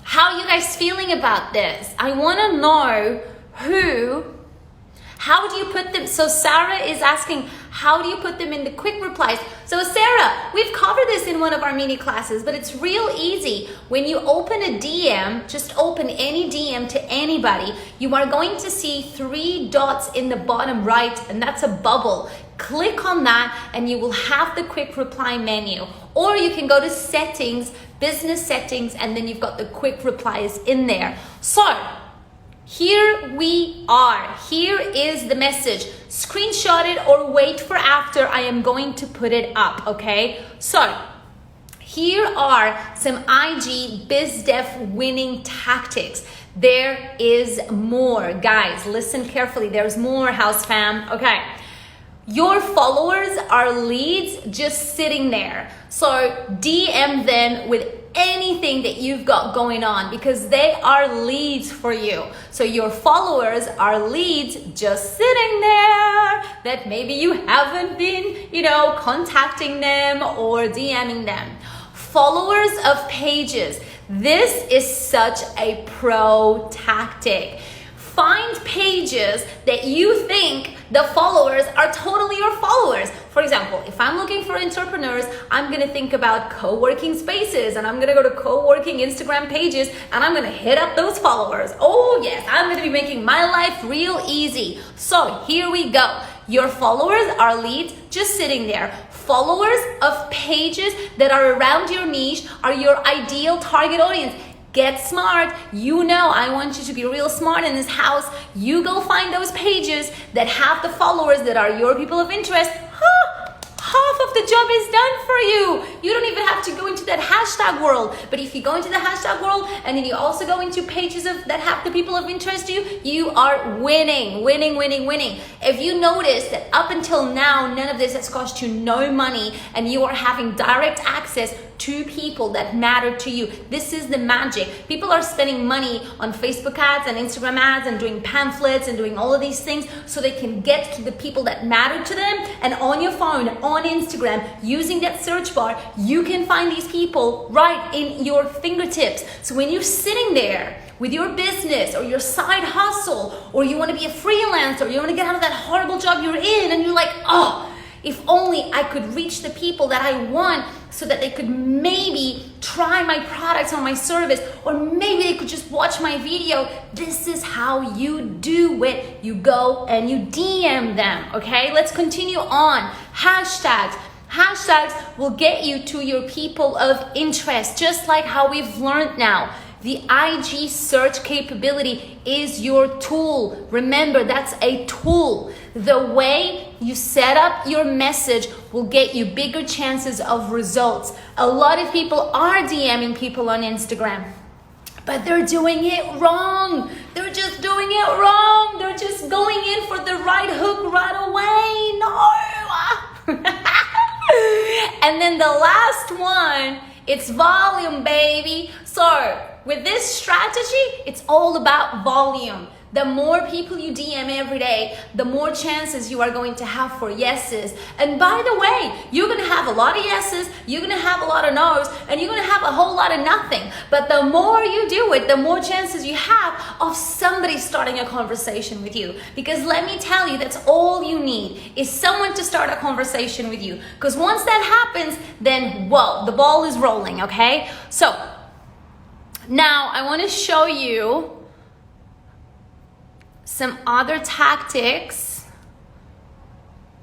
how are you guys feeling about this? I want to know how do you put them? So Sarah is asking, how do you put them in the quick replies? So Sarah, we've covered this in one of our mini classes, but it's real easy. When you open a DM, just open any DM to anybody, you are going to see 3 dots in the bottom right, and that's a bubble. Click on that and you will have the quick reply menu. Or you can go to settings, business settings, and then you've got the quick replies in there. So here we are. Here is the message. Screenshot it or wait for after. I am going to put it up, okay? So here are some IG BizDev winning tactics. There is more. Guys, listen carefully. There's more, house fam. Okay. Your followers are leads just sitting there. So DM them with anything that you've got going on, because they are leads for you. So your followers are leads just sitting there that maybe you haven't been, contacting them or DMing them. Followers of pages. This is such a pro tactic. Find pages that you think the followers are totally your followers. For example, if I'm looking for entrepreneurs, I'm gonna think about co-working spaces, and I'm gonna go to co-working Instagram pages, and I'm gonna hit up those followers. Oh yes, I'm gonna be making my life real easy. So here we go. Your followers are leads just sitting there. Followers of pages that are around your niche are your ideal target audience. Get smart. I want you to be real smart in this house. You go find those pages that have the followers that are your people of interest. Half of the job is done for you. You don't even have to go into that hashtag world. But if you go into the hashtag world and then you also go into pages that have the people of interest to you, you are winning. If you notice that up until now, none of this has cost you no money and you are having direct access to people that matter to you. This is the magic. People are spending money on Facebook ads and Instagram ads and doing pamphlets and doing all of these things so they can get to the people that matter to them. And on your phone, on Instagram, using that search bar, you can find these people right in your fingertips. So when you're sitting there with your business or your side hustle, or you want to be a freelancer, or you want to get out of that horrible job you're in, and you're like, if only I could reach the people that I want so that they could maybe try my products or my service, or maybe they could just watch my video. This is how you do it. You go and you DM them, okay? Let's continue on. Hashtags. Hashtags will get you to your people of interest, just like how we've learned now. The IG search capability is your tool. Remember, that's a tool. The way you set up your message will get you bigger chances of results. A lot of people are DMing people on Instagram, but they're doing it wrong. They're just doing it wrong. They're just going in for the right hook right away. No. And then the last one, it's volume, baby. So with this strategy, it's all about volume. The more people you DM every day, the more chances you are going to have for yeses. And by the way, you're gonna have a lot of yeses, you're gonna have a lot of no's, and you're gonna have a whole lot of nothing. But the more you do it, the more chances you have of somebody starting a conversation with you. Because let me tell you, that's all you need, is someone to start a conversation with you. Because once that happens, then whoa, the ball is rolling, okay? So Now, I want to show you some other tactics.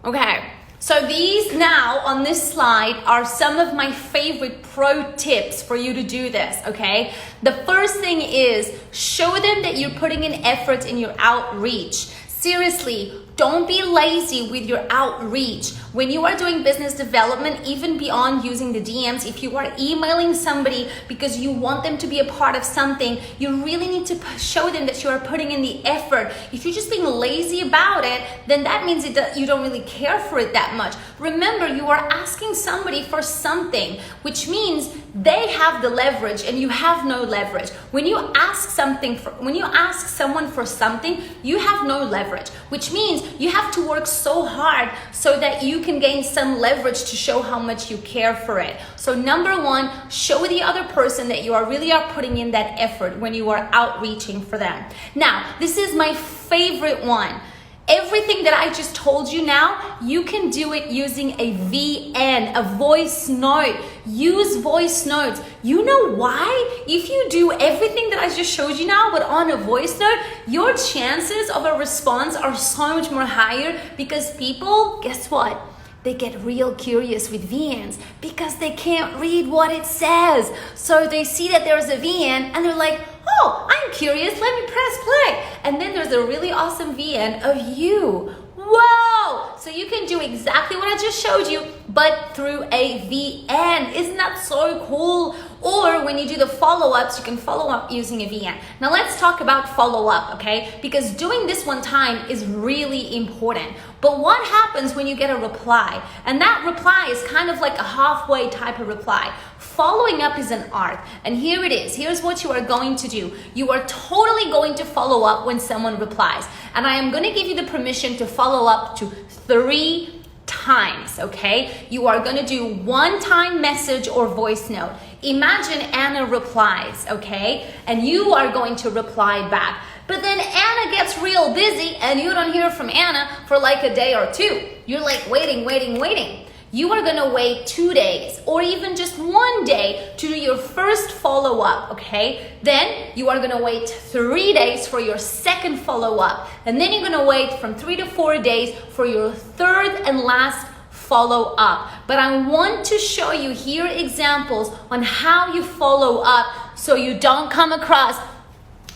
Okay, so these now on this slide are some of my favorite pro tips for you to do this, okay? The first thing is show them that you're putting in effort in your outreach. Seriously, don't be lazy with your outreach. When you are doing business development, even beyond using the DMs, if you are emailing somebody because you want them to be a part of something, you really need to show them that you are putting in the effort. If you're just being lazy about it, then that means you don't really care for it that much. Remember, you are asking somebody for something, which means they have the leverage and you have no leverage. When you ask someone for something, you have no leverage, which means you have to work so hard so that you can gain some leverage to show how much you care for it. So number one, show the other person that you really are putting in that effort when you are outreaching for them. Now, this is my favorite one. Everything that I just told you now, you can do it using a VN, a voice note. Use voice notes. You know why? If you do everything that I just showed you now, but on a voice note, your chances of a response are so much more higher because people, guess what? They get real curious with VNs because they can't read what it says. So they see that there's a VN and they're like, oh, I'm curious, let me press play. And then there's a really awesome VN of you. Whoa! So you can do exactly what I just showed you, but through a VN. Isn't that so cool? Or when you do the follow-ups, you can follow up using a VN. Now let's talk about follow-up, okay? Because doing this one time is really important. But what happens when you get a reply? And that reply is kind of like a halfway type of reply. Following up is an art, and here it is. Here's what you are going to do. You are totally going to follow up when someone replies, and I am going to give you the permission to follow up to 3 times, okay? You are going to do one-time message or voice note. Imagine Anna replies, okay? And you are going to reply back. But then Anna gets real busy and you don't hear from Anna for like a day or 2. You're like waiting. You are gonna wait 2 days or even just 1 day to do your first follow-up, okay? Then you are gonna wait 3 days for your second follow-up. And then you're gonna wait from 3 to 4 days for your third and last follow-up. But I want to show you here examples on how you follow up so you don't come across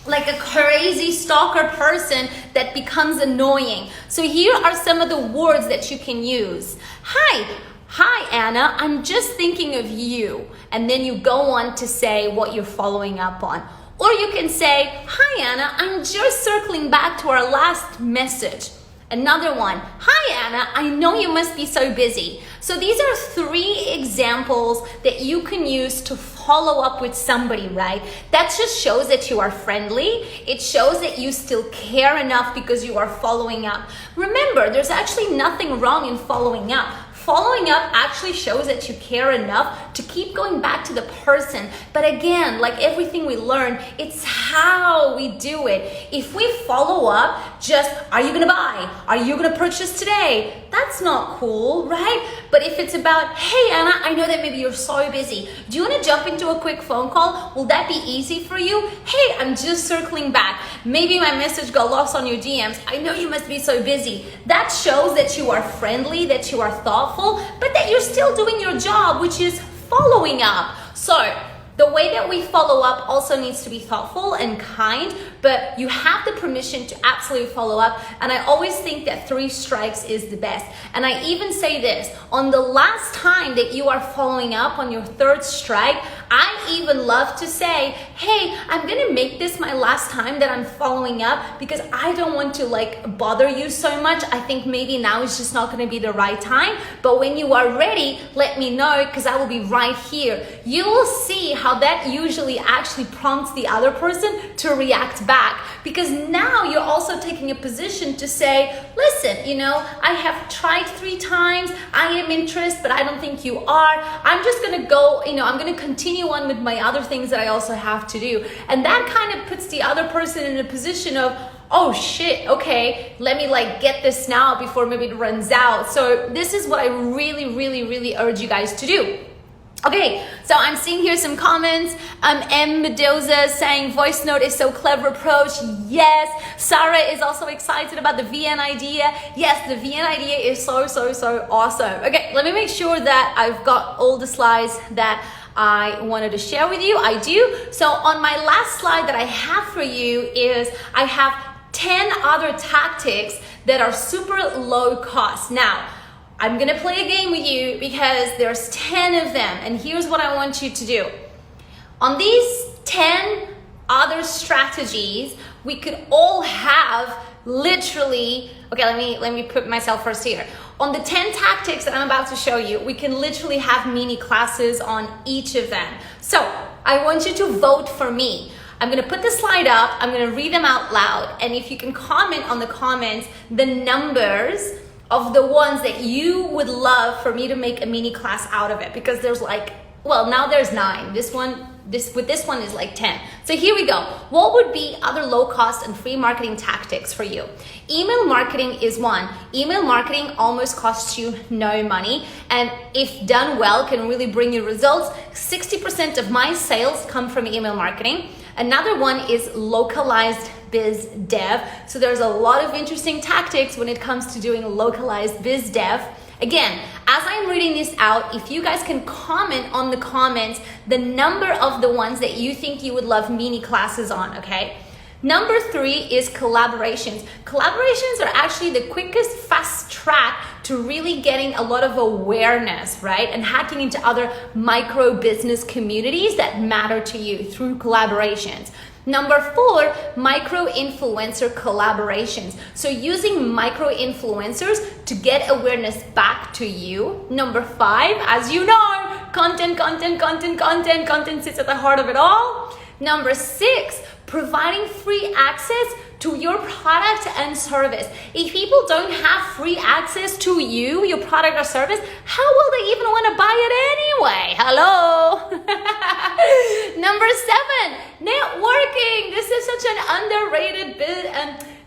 like a crazy stalker person that becomes annoying. So here are some of the words that you can use. Hi Anna, I'm just thinking of you. And then you go on to say what you're following up on. Or you can say, hi Anna, I'm just circling back to our last message. Another one, hi Anna, I know you must be so busy. So these are 3 examples that you can use to follow up with somebody, right? That just shows that you are friendly. It shows that you still care enough because you are following up. Remember, there's actually nothing wrong in following up. Following up actually shows that you care enough to keep going back to the person. But again, like everything we learn, it's how we do it. If we follow up just, are you gonna buy? Are you gonna purchase today? That's not cool, right? But if it's about, hey Anna, I know that maybe you're so busy. Do you wanna jump into a quick phone call? Will that be easy for you? Hey, I'm just circling back. Maybe my message got lost on your DMs. I know you must be so busy. That shows that you are friendly, that you are thoughtful, but that you're still doing your job, which is following up. So the way that we follow up also needs to be thoughtful and kind, but you have the permission to absolutely follow up. And I always think that 3 strikes is the best. And I even say this, on the last time that you are following up on your 3rd strike, I even love to say, hey, I'm gonna make this my last time that I'm following up because I don't want to like bother you so much. I think maybe now is just not gonna be the right time, but when you are ready, let me know because I will be right here. You will see how that usually actually prompts the other person to react back, because now you're also taking a position to say, listen, I have tried 3 times, I am interested, but I don't think you are. I'm just gonna go, I'm gonna continue on with my other things that I also have to do. And that kind of puts the other person in a position of, oh shit, okay, let me get this now before maybe it runs out. So this is what I really urge you guys to do. Okay, so I'm seeing here some comments. M. Mendoza saying voice note is so clever approach. Yes. Sarah is also excited about the VN idea. Yes, the VN idea is so awesome. Okay, let me make sure that I've got all the slides that I wanted to share with you. I do. So on my last slide that I have for you is I have 10 other tactics that are super low cost. Now, I'm gonna play a game with you because there's 10 of them, and here's what I want you to do. On these 10 other strategies, we could all have literally, okay, let me put myself first here. On the 10 tactics that I'm about to show you, we can literally have mini classes on each of them. So I want you to vote for me. I'm gonna put the slide up, I'm gonna read them out loud, and if you can comment on the comments the numbers of the ones that you would love for me to make a mini class out of it, because there's like, well, now there's 9. This one is like 10. So here we go. What would be other low cost and free marketing tactics for you? Email marketing is one. Email marketing almost costs you no money, and if done well, can really bring you results. 60% of my sales come from email marketing. Another one is localized biz dev. So there's a lot of interesting tactics when it comes to doing localized biz dev. Again, as I'm reading this out, if you guys can comment on the comments the number of the ones that you think you would love mini classes on, okay? Number 3 is collaborations. Collaborations are actually the quickest fast track to really getting a lot of awareness, right? And hacking into other micro business communities that matter to you through collaborations. Number 4, micro influencer collaborations. So using micro influencers to get awareness back to you. Number 5, as you know, content sits at the heart of it all. Number 6, providing free access to your product and service. If people don't have free access to you, your product or service, how will they even want to buy it anyway? Hello. Number 7, networking. This is such an underrated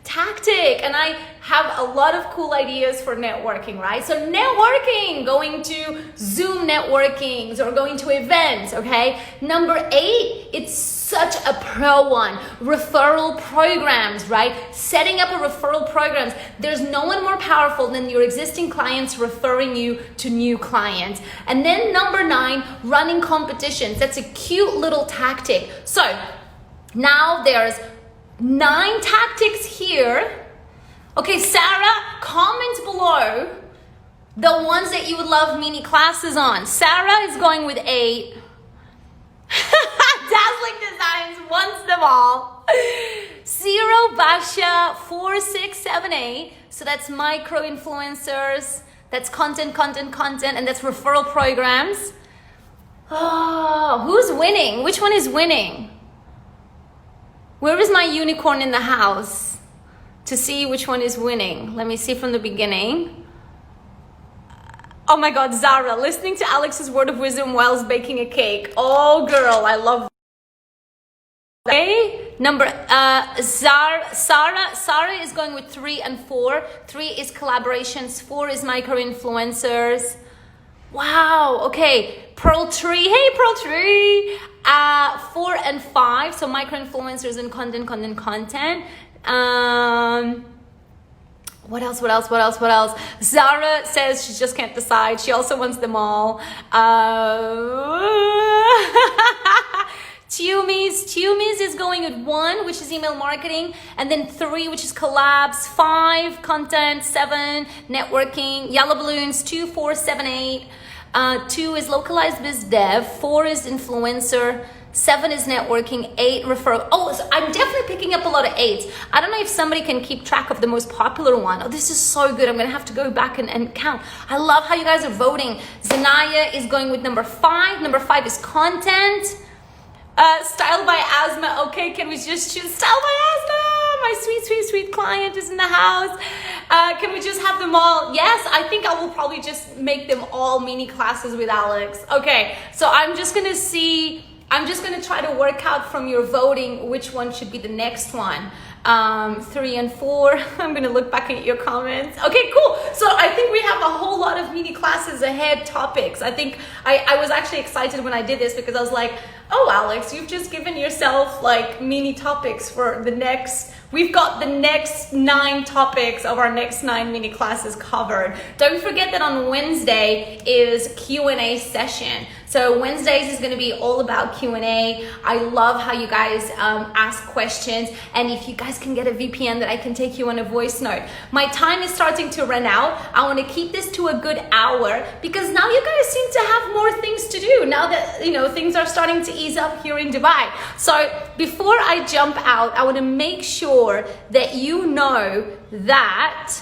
tactic, and I have a lot of cool ideas for networking, right? So networking, going to Zoom networkings or going to events, okay? Number 8, it's such a pro one, referral programs, right? Setting up a referral programs. There's no one more powerful than your existing clients referring you to new clients. And then number 9, running competitions. That's a cute little tactic. So now there's 9 tactics here. Okay, Sarah, comment below the ones that you would love mini classes on. Sarah is going with 8. Dazzling Designs wants them all. Zero Basha 4678. So that's micro influencers, that's content, and that's referral programs. Oh, who's winning? Which one is winning? Where is my unicorn in the house to see which one is winning? Let me see from the beginning. Oh my God, Zara, listening to Alex's word of wisdom whilst baking a cake. Oh girl, I love that. Okay, Sarah is going with 3 and 4. 3 is collaborations, 4 is micro-influencers. Wow, okay, Pearl Tree, hey Pearl Tree. 4 and 5, so micro-influencers and content. What else? Zara says she just can't decide. She also wants them all. Tumis is going at 1, which is email marketing, and then 3, which is collabs, 5, content, 7, networking, yellow balloons, 2, 4, 7, 8. 2 is localized biz dev, 4 is influencer, 7 is networking, 8 referral. Oh, so I'm definitely picking up a lot of 8s. I don't know if somebody can keep track of the most popular one. Oh, this is so good. I'm gonna have to go back and count. I love how you guys are voting. Zanaya is going with number 5. Number 5 is content. Style by Asma. Okay, can we just choose Style by Asma? My sweet client is in the house. Can we just have them all? Yes, I think I will probably just make them all mini classes with Alex. Okay, so I'm just gonna try to work out from your voting which one should be the next one. 3 and 4. I'm gonna look back at your comments. Okay, cool. So I think we have a whole lot of mini classes ahead, topics. I think I was actually excited when I did this because I was like, oh, Alex, you've just given yourself like mini topics for the next. We've got the next 9 topics of our next 9 mini classes covered. Don't forget that on Wednesday is Q&A session. So Wednesdays is going to be all about Q&A. I love how you guys ask questions. And if you guys can get a VPN that I can take you on a voice note. My time is starting to run out. I want to keep this to a good hour because now you guys seem to have more things to do now that, you know, things are starting to ease up here in Dubai. So before I jump out, I want to make sure that you know that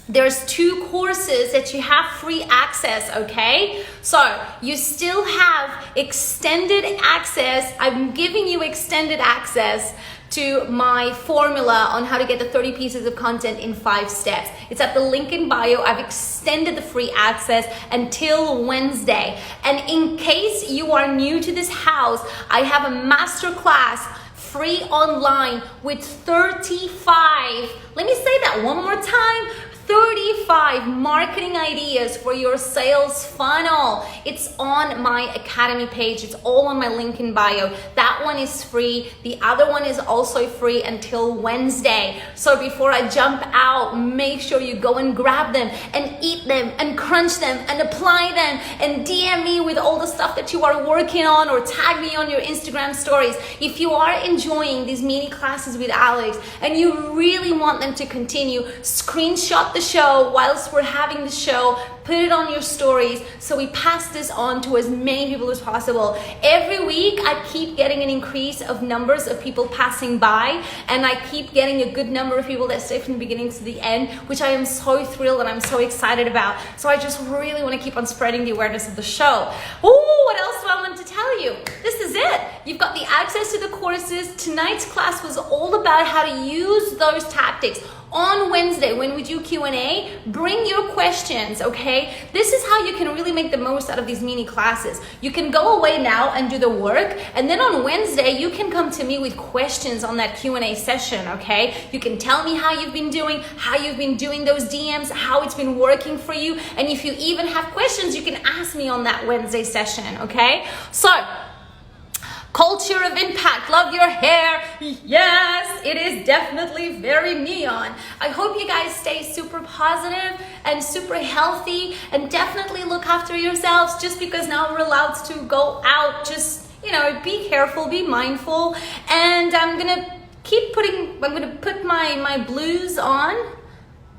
there's 2 courses that you have free access, okay? So you still have extended access. I'm giving you extended access to my formula on how to get the 30 pieces of content in 5 steps. It's at the link in bio. I've extended the free access until Wednesday. And in case you are new to this house, I have a masterclass free online with 35, let me say that one more time, 35 marketing ideas for your sales funnel. It's on my academy page. It's all on my link in bio. That one is free. The other one is also free until Wednesday. So before I jump out, make sure you go and grab them and eat them and crunch them and apply them and DM me with all the stuff that you are working on or tag me on your Instagram stories. If you are enjoying these mini classes with Alex and you really want them to continue, screenshot the show whilst we're having the show, put it on your stories so we pass this on to as many people as possible. Every week I keep getting an increase of numbers of people passing by, and I keep getting a good number of people that stay from the beginning to the end, which I am so thrilled and I'm so excited about. So I just really want to keep on spreading the awareness of the show. Oh, what else do I want to tell you? This is it. You've got the access to the courses. Tonight's class was all about how to use those tactics. On Wednesday, when we do Q&A, bring your questions, okay? This is how you can really make the most out of these mini classes. You can go away now and do the work, and then on Wednesday, you can come to me with questions on that Q&A session, okay? You can tell me how you've been doing those DMs, how it's been working for you, and if you even have questions, you can ask me on that Wednesday session, okay? So, culture of impact. Love your hair. Yes, it is definitely very neon. I hope you guys stay super positive and super healthy, and definitely look after yourselves. Just because now we're allowed to go out, just, you know, be careful, be mindful. And I'm gonna put my blues on,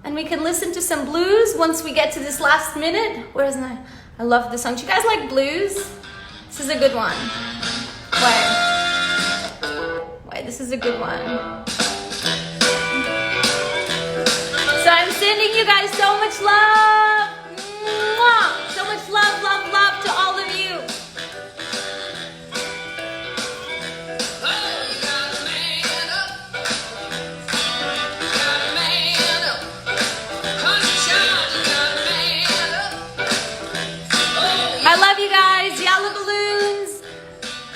and we can listen to some blues once we get to this last minute. Where's my, I love this song. Do you guys like blues? This is a good one. Wait, this is a good one. So I'm sending you guys so much love. Mwah! So much love, love, love to all of you. I love you guys. Yellow balloons.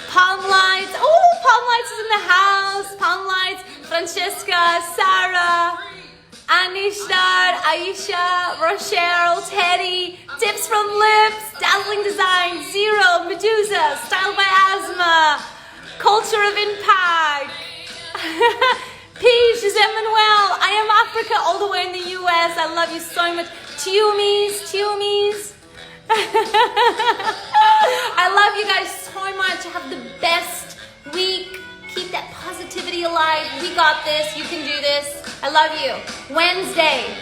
Palm lights. Oh, palm lights is in the house. Palm lights. Francesca, Sarah, Anishtar, Aisha, Rochelle, Teddy, Tips from Lips, Dazzling Design, Zero, Medusa, Style by Asma, Culture of Impact, Peach, Emmanuel, I Am Africa, all the way in the US. I love you so much. Tumies. I love you guys so much. Have the best week. Keep that positivity alive. We got this. You can do this. I love you. Wednesday.